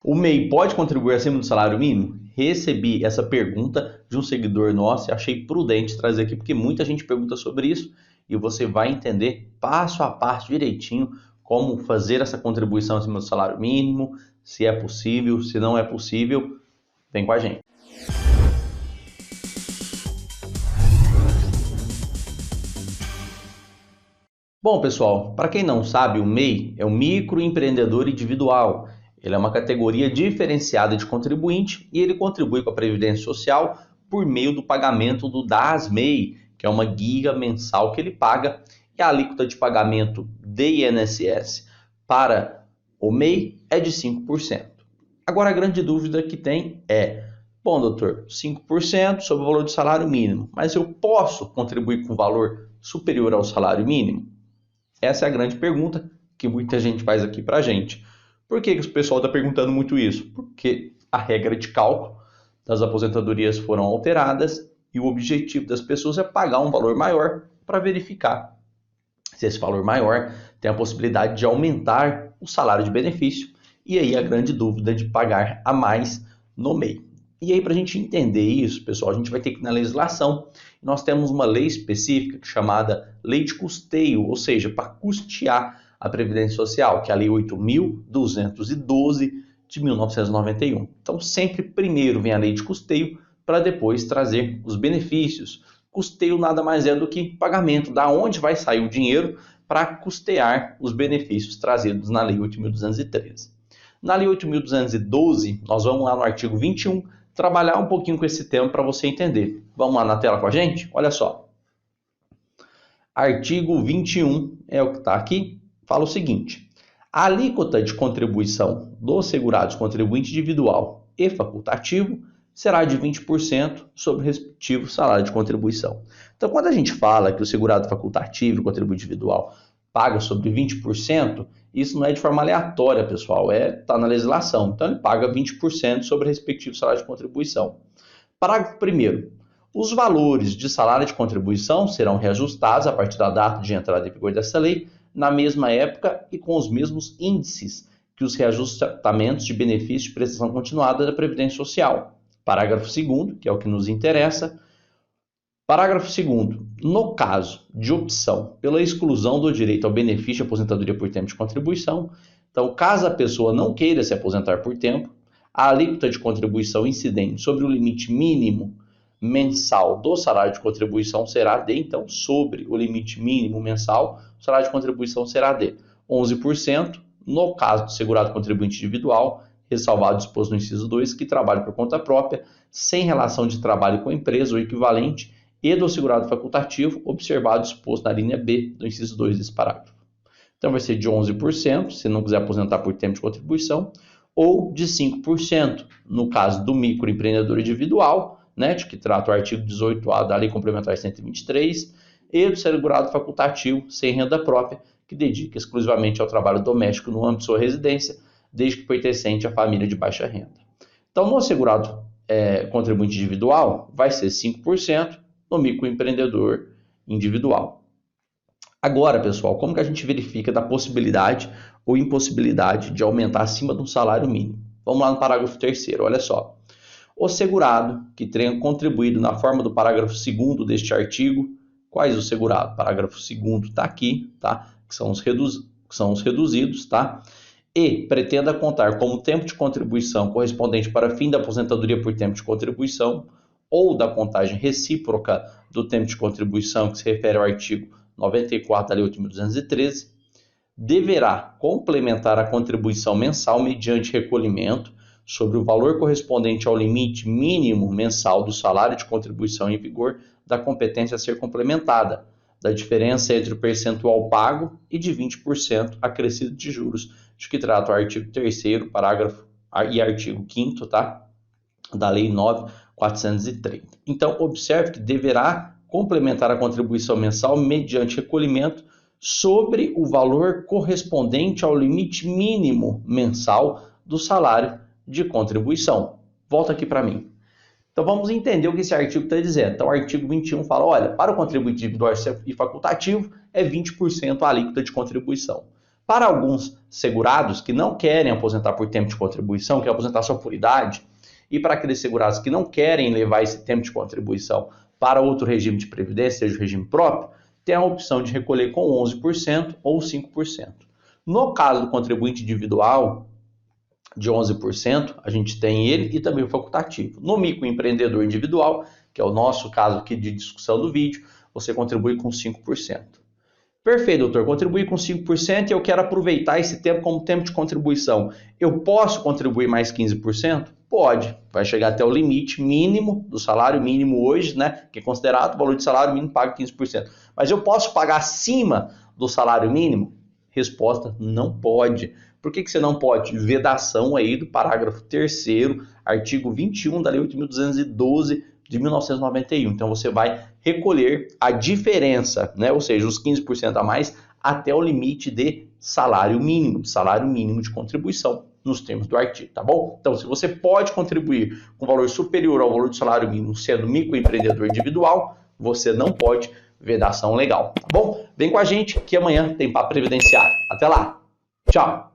O MEI pode contribuir acima do salário mínimo? Recebi essa pergunta de um seguidor nosso e achei prudente trazer aqui, porque muita gente pergunta sobre isso e você vai entender passo a passo direitinho como fazer essa contribuição acima do salário mínimo, se é possível, se não é possível. Vem com a gente. Bom, pessoal, para quem não sabe, o MEI é o microempreendedor individual. Ele é uma categoria diferenciada de contribuinte e ele contribui com a Previdência Social por meio do pagamento do DAS-MEI, que é uma guia mensal que ele paga, e a alíquota de pagamento de INSS para o MEI é de 5%. Agora, a grande dúvida que tem é: bom, doutor, 5% sobre o valor do salário mínimo, mas eu posso contribuir com valor superior ao salário mínimo? Essa é a grande pergunta que muita gente faz aqui para a gente. Por que o pessoal está perguntando muito isso? Porque a regra de cálculo das aposentadorias foram alteradas e o objetivo das pessoas é pagar um valor maior para verificar se esse valor maior tem a possibilidade de aumentar o salário de benefício e aí a grande dúvida de pagar a mais no MEI. E aí, para a gente entender isso, pessoal, a gente vai ter que ir na legislação. Nós temos uma lei específica chamada Lei de Custeio, ou seja, para custear a Previdência Social, que é a Lei 8.212 de 1991. Então, sempre primeiro vem a Lei de Custeio para depois trazer os benefícios. Custeio nada mais é do que pagamento, da onde vai sair o dinheiro para custear os benefícios trazidos na Lei 8.213. Na Lei 8.212, nós vamos lá no artigo 21, trabalhar um pouquinho com esse tema para você entender. Vamos lá na tela com a gente? Olha só. Artigo 21 é o que está aqui. Fala o seguinte: a alíquota de contribuição dos segurados contribuinte individual e facultativo será de 20% sobre o respectivo salário de contribuição. Então, quando a gente fala que o segurado facultativo e contribuinte individual paga sobre 20%, isso não é de forma aleatória, pessoal, está na legislação. Então, ele paga 20% sobre o respectivo salário de contribuição. Parágrafo 1º. Os valores de salário de contribuição serão reajustados a partir da data de entrada em vigor dessa lei, na mesma época e com os mesmos índices que os reajustamentos de benefício de prestação continuada da Previdência Social. Parágrafo 2º, que é o que nos interessa. Parágrafo 2º. No caso de opção pela exclusão do direito ao benefício de aposentadoria por tempo de contribuição, então, caso a pessoa não queira se aposentar por tempo, a alíquota de contribuição incidente sobre o limite mínimo mensal do salário de contribuição será de, então, sobre o limite mínimo mensal, o salário de contribuição será de 11%, no caso do segurado contribuinte individual, ressalvado o disposto no inciso 2, que trabalha por conta própria, sem relação de trabalho com a empresa ou equivalente, e do segurado facultativo, observado o disposto na linha B do inciso 2 desse parágrafo. Então, vai ser de 11%, se não quiser aposentar por tempo de contribuição, ou de 5%, no caso do microempreendedor individual, né, de que trata o artigo 18A da Lei Complementar 123, e do segurado facultativo sem renda própria, que dedica exclusivamente ao trabalho doméstico no âmbito de sua residência, desde que pertencente à família de baixa renda. Então, no segurado contribuinte individual, vai ser 5%, no microempreendedor individual. Agora, pessoal, como que a gente verifica da possibilidade ou impossibilidade de aumentar acima de um salário mínimo? Vamos lá no parágrafo 3º, olha só. O segurado que tenha contribuído na forma do parágrafo 2º deste artigo, quais o segurado? Parágrafo 2º está aqui, tá? Que são os reduzidos, tá? E pretenda contar como tempo de contribuição correspondente para fim da aposentadoria por tempo de contribuição ou da contagem recíproca do tempo de contribuição, que se refere ao artigo 94 da Lei 8.213, deverá complementar a contribuição mensal mediante recolhimento sobre o valor correspondente ao limite mínimo mensal do salário de contribuição em vigor da competência a ser complementada, da diferença entre o percentual pago e de 20% acrescido de juros, de que trata o artigo 3º, parágrafo e artigo 5º, tá? Da Lei 9.430. Então, observe que deverá complementar a contribuição mensal mediante recolhimento sobre o valor correspondente ao limite mínimo mensal do salário de contribuição. Volta aqui para mim. Então, vamos entender o que esse artigo está dizendo. Então, o artigo 21 fala, olha, para o contribuinte individual e facultativo, é 20% a alíquota de contribuição. Para alguns segurados que não querem aposentar por tempo de contribuição, querem aposentar só por idade, e para aqueles segurados que não querem levar esse tempo de contribuição para outro regime de previdência, seja o regime próprio, tem a opção de recolher com 11% ou 5%. No caso do contribuinte individual, de 11%, a gente tem ele e também o facultativo. No microempreendedor individual, que é o nosso caso aqui de discussão do vídeo, você contribui com 5%. Perfeito, doutor. Contribuir com 5% e eu quero aproveitar esse tempo como tempo de contribuição. Eu posso contribuir mais 15%? Pode. Vai chegar até o limite mínimo do salário mínimo hoje, né? Que é considerado o valor de salário mínimo, paga 15%. Mas eu posso pagar acima do salário mínimo? Resposta, não pode. Por que você não pode? Vedação aí do parágrafo 3º, artigo 21 da Lei 8.212 de 1991. Então você vai recolher a diferença, né? Ou seja, os 15% a mais até o limite de salário mínimo de contribuição, nos termos do artigo, tá bom? Então, se você pode contribuir com valor superior ao valor do salário mínimo sendo microempreendedor individual, você não pode vedação legal, tá bom? Vem com a gente que amanhã tem papo previdenciário. Até lá. Tchau.